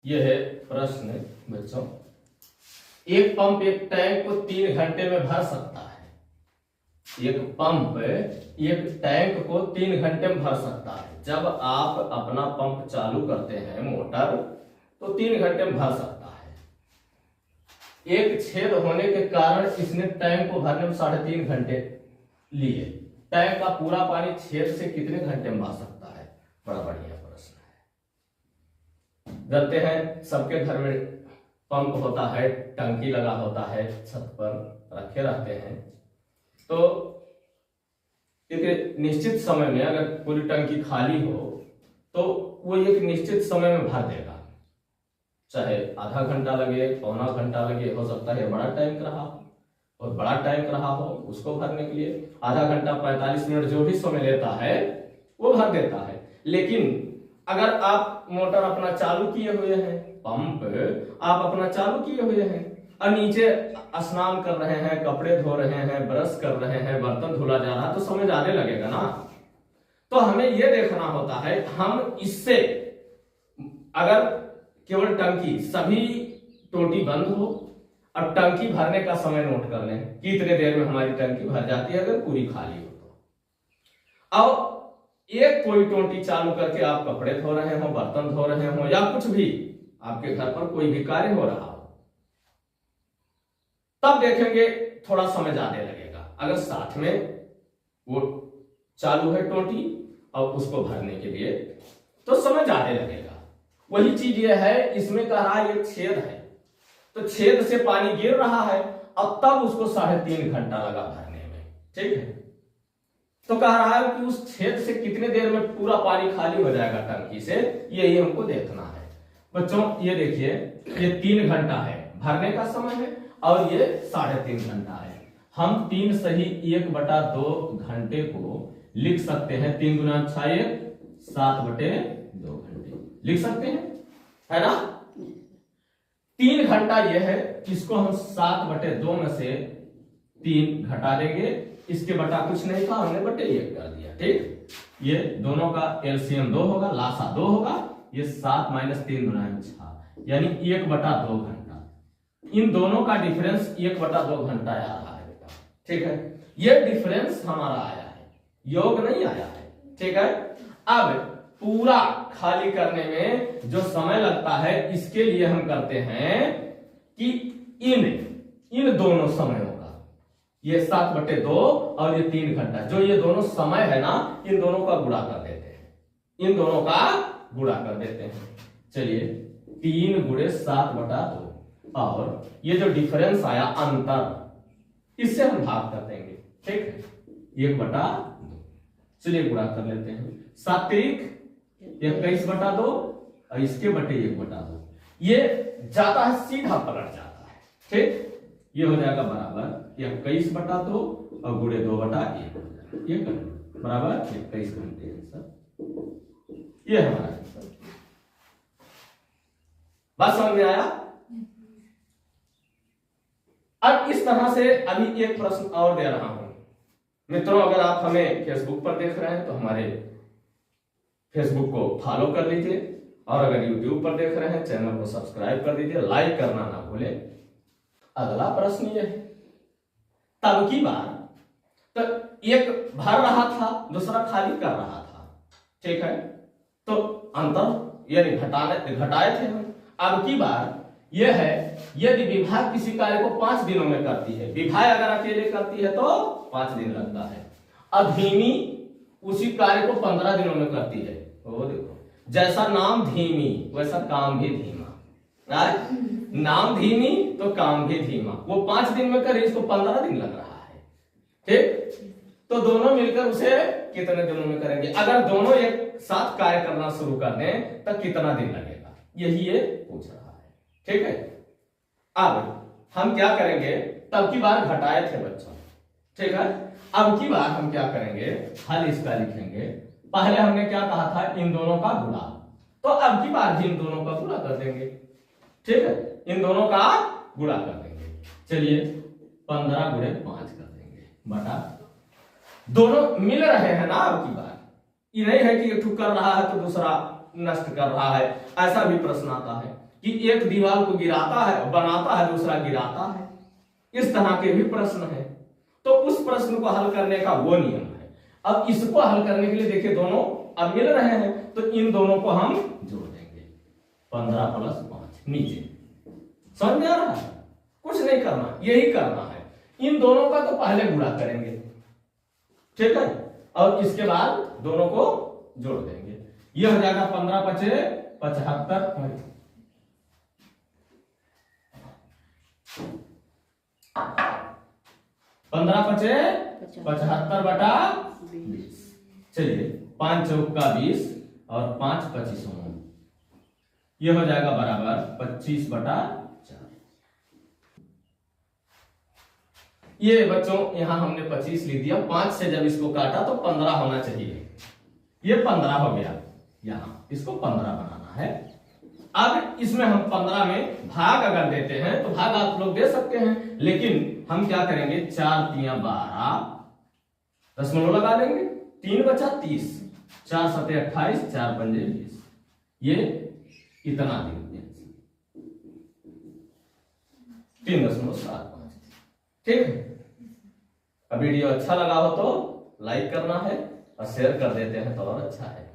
यह है प्रश्न बच्चों। एक पंप एक टैंक को 3 घंटे में भर सकता है। एक पंप एक टैंक को 3 घंटे में भर सकता है। जब आप अपना पंप चालू करते हैं मोटर तो 3 घंटे में भर सकता है। एक छेद होने के कारण इसने टैंक को भरने में 3.5 घंटे लिए। टैंक का पूरा पानी छेद से कितने घंटे में भर सकता है? बड़ा बढ़िया प्रश्न है। जानते हैं सबके घर में पंप होता है, टंकी लगा होता है, छत पर रखे रहते हैं। तो एक निश्चित समय में अगर पूरी टंकी खाली हो तो वो एक निश्चित समय में भर देगा, चाहे आधा घंटा लगे, पौना घंटा लगे, हो सकता है बड़ा टैंक रहा हो और बड़ा टैंक रहा हो उसको भरने के लिए आधा घंटा 45 मिनट जो भी समय लेता है वो भर देता है। लेकिन अगर आप मोटर अपना चालू किए हुए हैं, पंप आप अपना चालू किए हुए हैं और नीचे स्नान कर रहे हैं, कपड़े धो रहे हैं, ब्रश कर रहे हैं, बर्तन धुला जा रहा है, तो समय ज्यादा लगेगा ना। तो हमें यह देखना होता है, हम इससे अगर केवल टंकी सभी टोटी बंद हो और टंकी भरने का समय नोट कर लें कि इतने देर में हमारी टंकी भर जाती है अगर पूरी खाली हो तो। अब एक कोई टोटी चालू करके आप कपड़े धो रहे हो, बर्तन धो रहे हो या कुछ भी आपके घर पर कोई भी कार्य हो रहा हो, तब देखेंगे थोड़ा समय ज्यादा लगेगा। अगर साथ में वो चालू है टोटी और उसको भरने के लिए तो समय ज्यादा लगेगा। वही चीज ये है, इसमें कह रहा है एक छेद है तो छेद से पानी गिर रहा है और तब उसको 3.5 घंटा लगा भरने में। ठीक है, तो कह रहा है कि उस छेद से कितने देर में पूरा पानी खाली हो जाएगा टंकी से, यही हमको देखना है। बच्चों ये देखिए, ये 3 घंटा है भरने का समय है और ये 3.5 घंटा है। हम 3 सही 1/2 घंटे को लिख सकते हैं। 3 गुना 6 7/2 घंटे लिख सकते हैं, है ना। 3 घंटा यह है, इसको हम 7/2 में से 3 घटा देंगे। इसके बटा कुछ नहीं था, हमने बटे 1 कर दिया। ठीक, ये दोनों का एलसीएम 2 होगा, लासा 2 होगा। ये 7 - 3 × 6 यानी 1/2 घंटा। इन दोनों का डिफरेंस 1/2 घंटा आ रहा है बेटा। ठीक है, ये डिफरेंस हमारा आया है, योग नहीं आया है। ठीक है, अब पूरा खाली करने में जो समय लगता है इसके लिए हम करते हैं कि इन दोनों समयों का, ये 7/2 और ये 3 घंटा, जो ये दोनों समय है ना, इन दोनों का गुणा कर देते हैं। इन दोनों का गुणा कर देते हैं। चलिए 3 × 7/2 और ये जो डिफरेंस आया अंतर, इससे हम भाग कर देंगे। ठीक है, 1/2। चलिए गुणा कर लेते हैं। 7 × 21/2 और इसके बटे 1/2। ये जाता है सीधा पलट जाता है। ठीक, ये हो जाएगा बराबर 21/2 और गुणे 2/1 हो जाएगा। ये बराबर 21 घंटे आंसर। ये हमारा आंसर। बात समझ में आया? अब इस तरह से अभी एक प्रश्न और दे रहा हूं मित्रों। अगर आप हमें फेसबुक पर देख रहे हैं तो हमारे फेसबुक को फॉलो कर लीजिए और अगर यूट्यूब पर देख रहे हैं चैनल को सब्सक्राइब कर दीजिए, लाइक करना ना भूलें। अगला प्रश्न ये है, तब की बार तो एक भर रहा था, दूसरा खाली कर रहा था। ठीक है, तो अंतर यानी घटाए थे हम। अब की बार यह है, यदि विभा किसी कार्य को 5 दिनों में करती है, विभा अगर अकेले करती है तो 5 दिन लगता है, अधीमी उसी कार्य को 15 दिनों में करती है। वो देखो, जैसा नाम धीमी वैसा काम भी धीमा। नाम धीमी तो काम भी धीमा। वो 5 दिन में करे, इसको 15 दिन लग रहा है। ठीक, तो दोनों मिलकर उसे कितने दिनों में करेंगे? अगर दोनों एक साथ कार्य करना शुरू कर दें तो कितना दिन लगेगा, यही ये पूछ रहा है। ठीक है, अब हम क्या करेंगे, तब की बार घटाए थे बच्चों। ठीक है, अब की बार हम क्या करेंगे, हल इसका लिखेंगे। पहले हमने क्या कहा था, इन दोनों का गुणा, तो अब की बार भी इन दोनों का गुणा कर देंगे। ठीक है, इन दोनों का गुणा कर देंगे। चलिए 15 × 5 कर देंगे बटा, दोनों मिल रहे हैं ना। अब की बार ये नहीं है कि एक कर रहा है तो दूसरा नष्ट कर रहा है, ऐसा भी प्रश्न आता है कि एक दीवार को गिराता है, बनाता है, दूसरा गिराता है। इस तरह के भी प्रश्न है। तो उस प्रश्न को हल करने का वो नियम है। अब इसको हल करने के लिए देखिए दोनों अब मिल रहे हैं, तो इन दोनों को हम जोड़ देंगे। 15 + 5 नीचे। समझ में आ रहा है? कुछ नहीं करना, यही करना है। इन दोनों का तो पहले गुणा करेंगे, ठीक है, और इसके बाद दोनों को जोड़ देंगे। यह हो जाएगा 15 × 5 = 75। 15 × 5 = 75/20। चलिए 5 × 4 = 20 और 5 × 25 यह हो जाएगा बराबर 25/4। ये बच्चों यहां हमने 25 लिख दिया। 5 से जब इसको काटा तो 15 होना चाहिए। ये 15 हो गया, यहां इसको 15 बनाना है। अब इसमें हम 15 में भाग अगर देते हैं तो भाग आप लोग दे सकते हैं, लेकिन हम क्या करेंगे 4 × 3 = 12, दशमलव लगा देंगे। 3 बचा 30, 4 × 7 = 28, 4 × 5 = 20। ये इतना देंगे 3.75। ठीक है। अब वीडियो अच्छा लगा हो तो लाइक करना है और शेयर कर देते हैं तो और अच्छा है।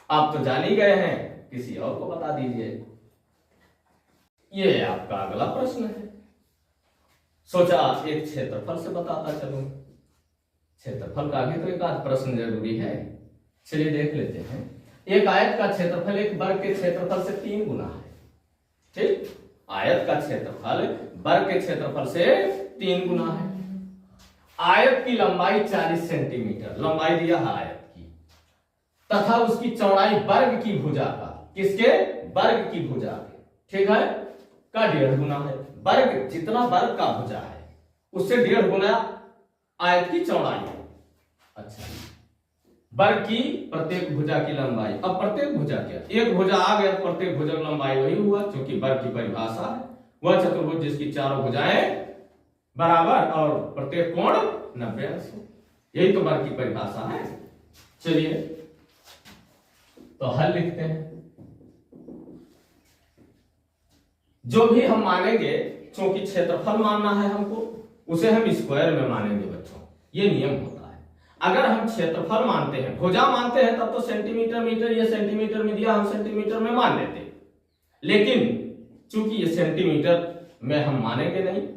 आप तो जान ही गए हैं, किसी और को बता दीजिए। ये आपका अगला प्रश्न है। सोचा एक क्षेत्रफल से बताता चलूं। क्षेत्रफल का आगे तो एक आध प्रश्न जरूरी है। चलिए देख लेते हैं। एक आयत का क्षेत्रफल एक वर्ग के क्षेत्रफल से 3 गुना है। ठीक, आयत का क्षेत्रफल वर्ग के क्षेत्रफल से 3 गुना है। आयत की लंबाई 40 सेंटीमीटर लंबाई दिया है आयत की, तथा उसकी चौड़ाई वर्ग की भुजा का, किसके, वर्ग की भुजा के, ठीक है, का 1.5 गुना है। वर्ग जितना वर्ग का भुजा है उससे 1.5 गुना आयत की चौड़ाई है। अच्छा, वर्ग की प्रत्येक भुजा की लंबाई। अब प्रत्येक भुजा क्या, एक भुजा आ गया, प्रत्येक भुजा की लंबाई वही हुआ, क्योंकि वर्ग की परिभाषा है वह चतुर्भुज जिसकी चारों भुजाएं बराबर और प्रत्येक कोण 90 अंश। यही तो वर्ग की परिभाषा है। चलिए तो हल लिखते हैं। जो भी हम मानेंगे, क्योंकि क्षेत्रफल मानना है हमको, उसे हम स्क्वायर में मानेंगे बच्चों। ये नियम होता है। अगर हम क्षेत्रफल मानते हैं, भुजा मानते हैं, तब तो सेंटीमीटर मीटर, ये सेंटीमीटर में दिया, हम सेंटीमीटर में मान लेते हैं। लेकिन चूंकि ये सेंटीमीटर में हम मानेंगे नहीं,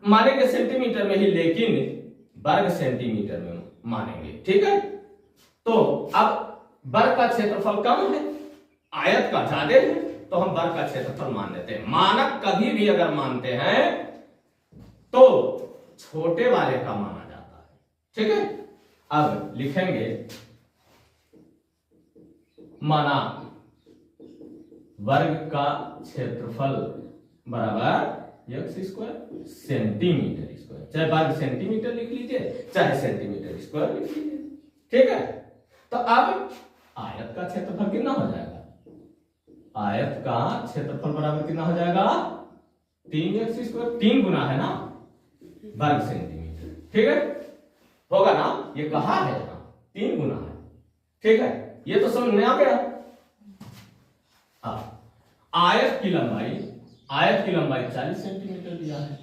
मानेंगे सेंटीमीटर में ही, लेकिन वर्ग सेंटीमीटर में मानेंगे। ठीक है। तो अब वर्ग का क्षेत्रफल कम है, आयत का ज्यादा है, तो हम वर्ग का क्षेत्रफल मान लेते हैं। मानक कभी भी अगर मानते हैं तो छोटे वाले का माना जाता है। ठीक है। अब लिखेंगे माना वर्ग का क्षेत्रफल बराबर x² सेंटीमीटर स्क्वायर, चाहे वर्ग सेंटीमीटर लिख लीजिए, चाहे सेंटीमीटर स्क्वायर लिख लीजिए। ठीक है। तो अब आयत का क्षेत्रफल कितना हो जाएगा, आयत का क्षेत्रफल बराबर कितना हो जाएगा 3x², 3 गुना है ना वर्ग सेंटीमीटर। ठीक है, होगा ना, ये कहा है यहाँ 3 गुना है। ठीक है, ये तो समझ में आ गया। आयत की लंबाई 40 सेंटीमीटर दिया है।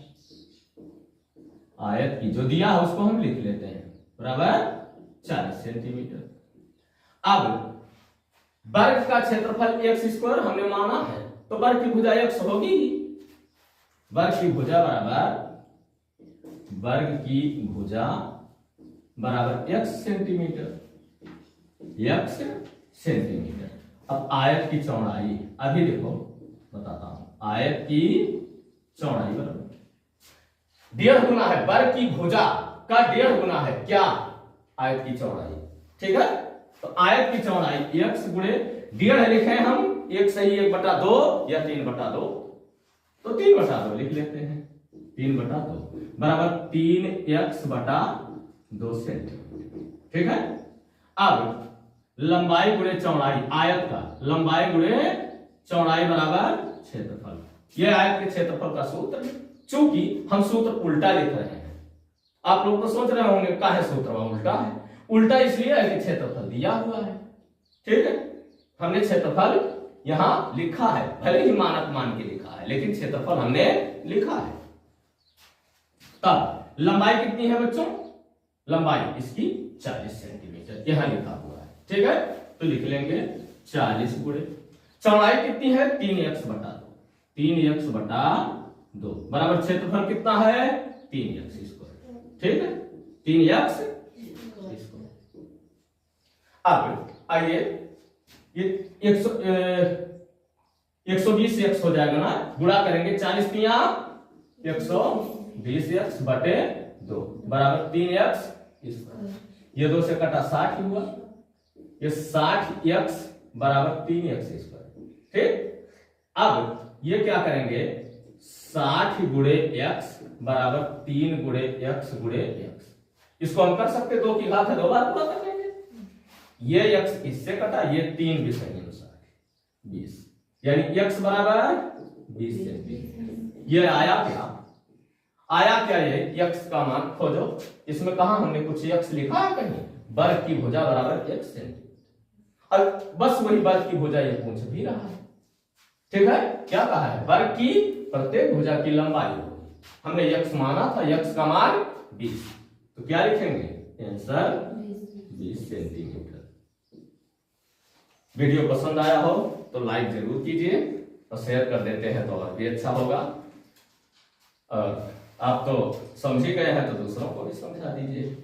आयत की जो दिया है उसको हम लिख लेते हैं बराबर 40 सेंटीमीटर। अब वर्ग का क्षेत्रफल x² हमने माना है, तो वर्ग की भुजा x होगी ही। वर्ग की भुजा बराबर x सेंटीमीटर, x सेंटीमीटर। अब आयत की चौड़ाई, अभी देखो बताता हूं, आयत की चौड़ाई बराबर 1.5 गुना है, वर्ग की भुजा का 1.5 गुना है क्या, आयत की चौड़ाई। ठीक है। तो आयत की चौड़ाई x गुणे 1.5 लिखे हम, 1 सही 1/2 या 3/2, तो 3/2 लिख लेते हैं। 3/2 बराबर 3x/2 सेंटीमीटर। ठीक है। अब लंबाई गुणे चौड़ाई, आयत का लंबाई गुणे चौड़ाई बराबर क्षेत्रफल। यह आयत के क्षेत्रफल का सूत्र है। चूंकि हम सूत्र उल्टा लिख रहे हैं, आप लोग तो सोच रहे होंगे काहे सूत्र उल्टा है। उल्टा इसलिए है कि क्षेत्रफल दिया हुआ है। ठीक है, हमने क्षेत्रफल यहां लिखा है, भले ही मानक मान के लिखा है लेकिन क्षेत्रफल हमने लिखा है। तब लंबाई कितनी है बच्चों? लंबाई इसकी 40 सेंटीमीटर यहां लिखा हुआ है, ठीक है। तो लिख लेंगे 40 गुणे चौड़ाई कितनी है 3x बटा 2, 3x बटा 2 बराबर क्षेत्रफल कितना है 3x स्क्वायर, ठीक है 3x स्क्वायर। अब आइए ये 120 x हो जाएगा ना, गुणा करेंगे 40 तिया 120x बटे 2 बराबर 3x स्क्वायर। ये 2 से कटा 60 हुआ, ये 60x बराबर 3x स्क्वायर, ठीक। अब ये क्या करेंगे 60 गुणे x बराबर 3 गुणे x गुणे x, इसको हम कर सकते 2 की घात है 2 बार पूरा कर लेंगे। ये x इससे कटा, ये 3 विषय 20 यानी x बराबर 20 सेंटीमीटर। ये आया क्या? आया क्या? ये x का मान खोजो। इसमें कहा हमने कुछ x लिखा है कहीं? वर्ग की भुजा बराबर 1 सेंटीमीटर, और बस वही वर्ग की भुजा ये पूछ भी रहा है, ठीक है। क्या कहा है? वर्ग की प्रत्येक भुजा की लंबाई होगी। हमने x माना था, x का मान 20, तो क्या लिखेंगे आंसर 20 सेंटीमीटर। वीडियो पसंद आया हो तो लाइक जरूर कीजिए और शेयर कर देते हैं तो और भी अच्छा होगा। और आप तो समझ ही गए हैं तो दूसरों को भी समझा दीजिए।